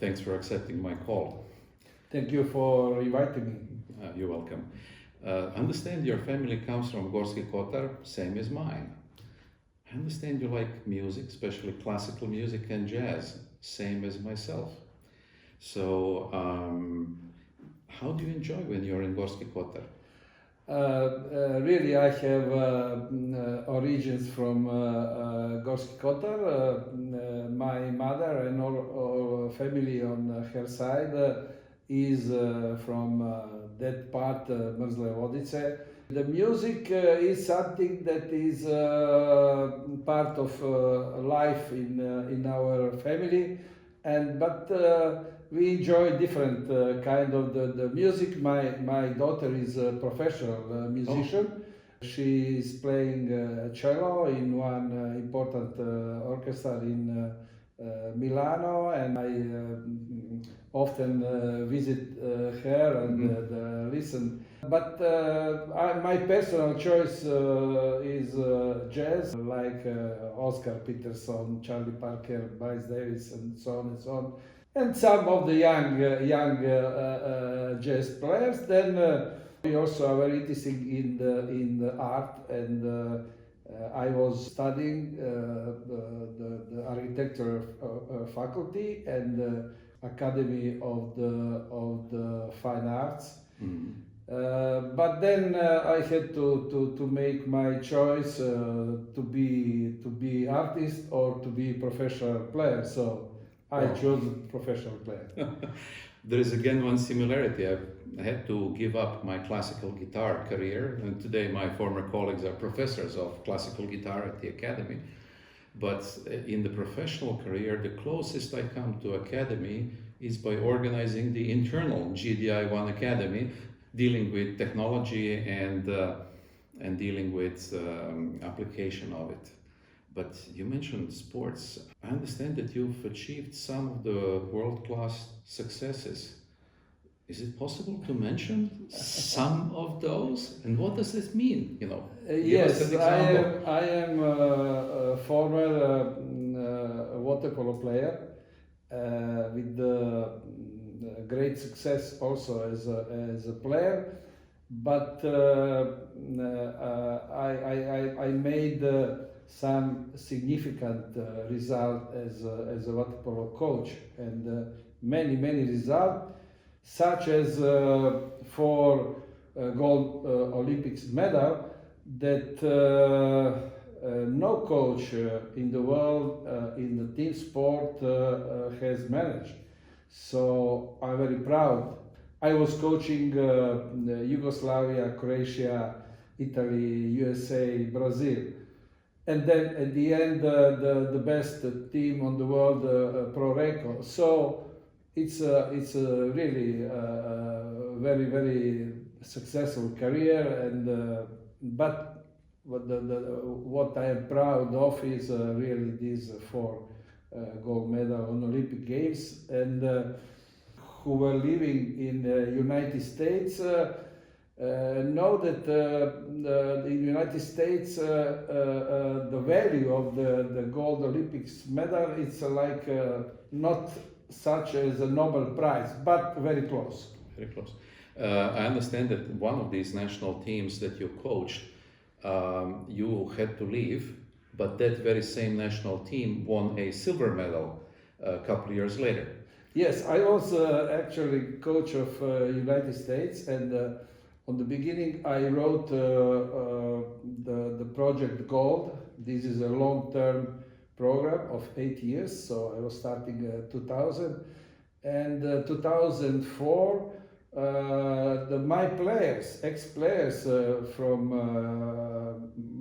Thanks for accepting my call. Thank you for inviting me. You're welcome. Understand your family comes from Gorski Kotar, same as mine. I understand you like music, especially classical music and jazz, same as myself. So, how do you enjoy when you're in Gorski Kotar? Really, I have origins from Gorski Kotar. My mother and all family on her side is from that part, Mrzle Vodice. The music is something that is part of life in our family, but we enjoy different kind of the music. My daughter is a professional musician. She is playing cello in one important orchestra in Milano, and I often visit her and listen. But my personal choice is jazz, like Oscar Peterson, Charlie Parker, Miles Davis, and so on and so on. And some of the young jazz players. Then we also are very interested in the art, and I was studying the architecture faculty and Academy of the Fine Arts. But then I had to make my choice to be artist or to be professional player. So I chose professional player. There is again one similarity. I had to give up my classical guitar career, and today my former colleagues are professors of classical guitar at the academy. But in the professional career, the closest I come to academy is by organizing the internal GDI1 Academy, dealing with technology and dealing with application of it. But you mentioned sports. I understand that you've achieved some of the world-class successes. Is it possible to mention some of those? And what does this mean? Yes, I am a former water polo player with great success also as a player. But I made some significant result as a water polo coach, and many results, such as for gold Olympics medal that no coach in the world in the team sport has managed. So I'm very proud. I was coaching Yugoslavia, Croatia, Italy, USA, Brazil. And then at the end, the best team on the world, Pro Reco. So it's a really very successful career. And but what I am proud of is really these 4 gold medal on Olympic Games. And who were living in the United States know that the United States, the value of the gold Olympics medal, it's like not such as a Nobel Prize, but very close. Very close. I understand that one of these national teams that you coached, you had to leave, but that very same national team won a silver medal a couple of years later. Yes, I was actually coach of United States, and on the beginning I wrote the project Gold. This is a long-term program of 8 years, so I was starting 2000, and 2004 my players, ex-players from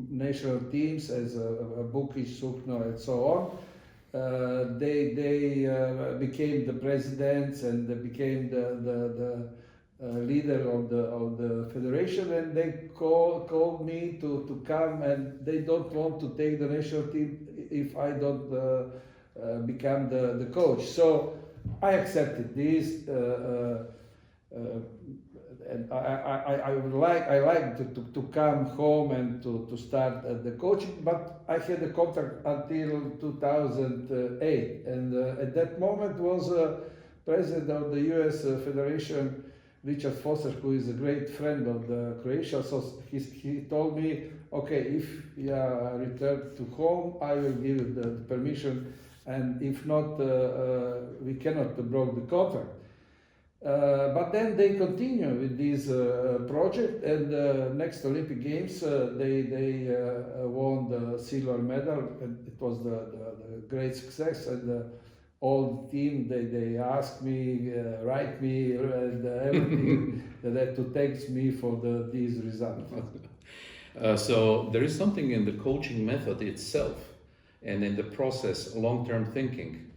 national teams as Bukic, Sukno, and so on, they became the presidents and they became the leader of the federation, and they called me to come, and they don't want to take the national team if I don't become the coach. So I accepted this. And I like to come home and to start the coaching, but I had a contract until 2008, and at that moment was president of the U.S. Federation, Richard Foster, who is a great friend of the Croatia, so he told me, okay, if you return to home, I will give you the permission, and if not, we cannot break the contract. But then they continue with this project, and next Olympic Games they won the silver medal, and it was the great success. And all the team they asked me, write me, and everything that had to thank me for this result. So there is something in the coaching method itself, and in the process, long-term thinking.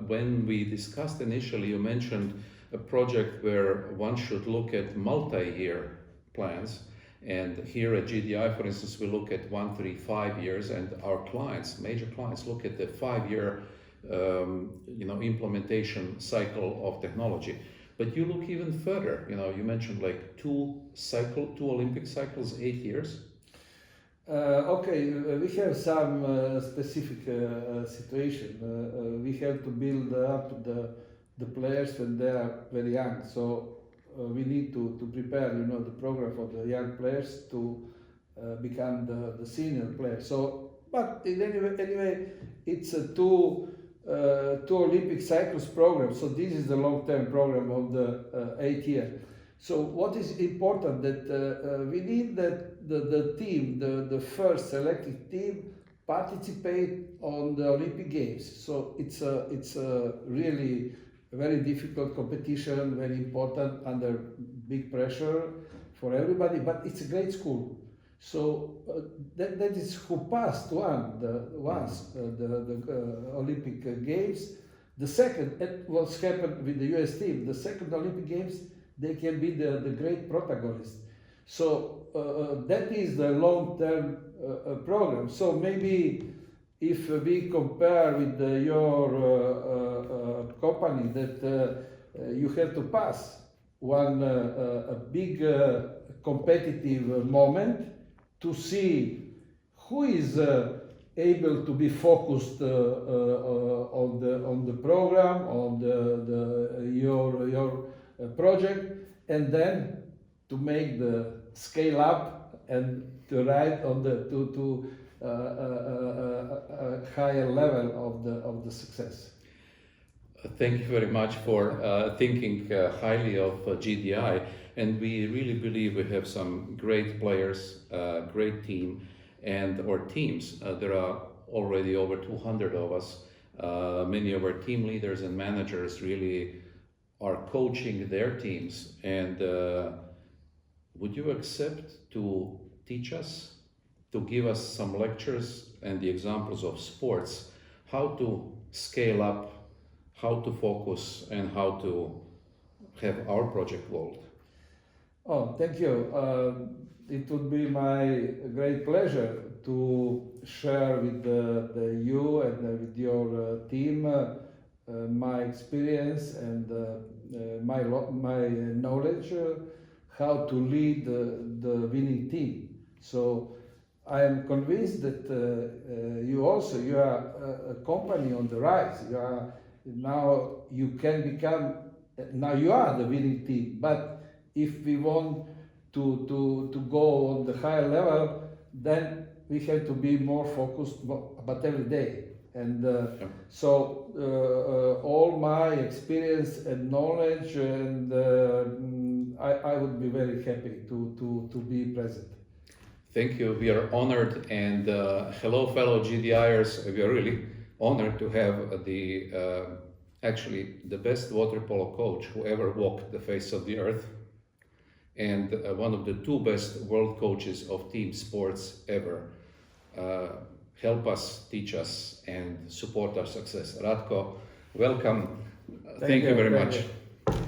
When we discussed initially, you mentioned a project where one should look at multi-year plans, and here at GDI, for instance, we look at 1, 3, 5 years, and our clients, major clients, look at the 5-year implementation cycle of technology. But you look even further. You mentioned like two Olympic cycles, 8 years. Okay, we have some specific situation. We have to build up the players when they are very young. So we need to prepare, the program for the young players to become the senior players. So, but anyway, it's a two Olympic cycles program. So this is the long-term program of the 8 year. So what is important that we need that the team, the first selected team, participate on the Olympic Games. So it's a really very difficult competition, very important, under big pressure for everybody. But it's a great school. So that is who passed the Olympic Games. The second, it was happened with the US team. The second Olympic Games, they can be the great protagonist. So that is the long-term program. So maybe if we compare with your company, that you have to pass a big competitive moment to see who is able to be focused on the program, on your project, and then to make the scale up and to ride on to a higher level of the success. Thank you very much for thinking highly of GDI, and we really believe we have some great players, great team, and our teams. There are already over 200 of us. Many of our team leaders and managers really are coaching their teams. And would you accept to teach us, to give us some lectures and the examples of sports, how to scale up, how to focus, and how to have our project world? Oh, thank you. It would be my great pleasure to share with you and with your team my experience and my knowledge how to lead the winning team. So I am convinced that you are a company on the rise. Now you are the winning team. But if we want to go on the higher level, then we have to be more focused, but every day. And so all my experience and knowledge, and I would be very happy to be present. Thank you. We are honored, and hello, fellow GDIers. We are really honored to have actually the best water polo coach who ever walked the face of the earth, and one of the two best world coaches of team sports ever. Help us, teach us, and support our success. Ratko, welcome. Thank you very much.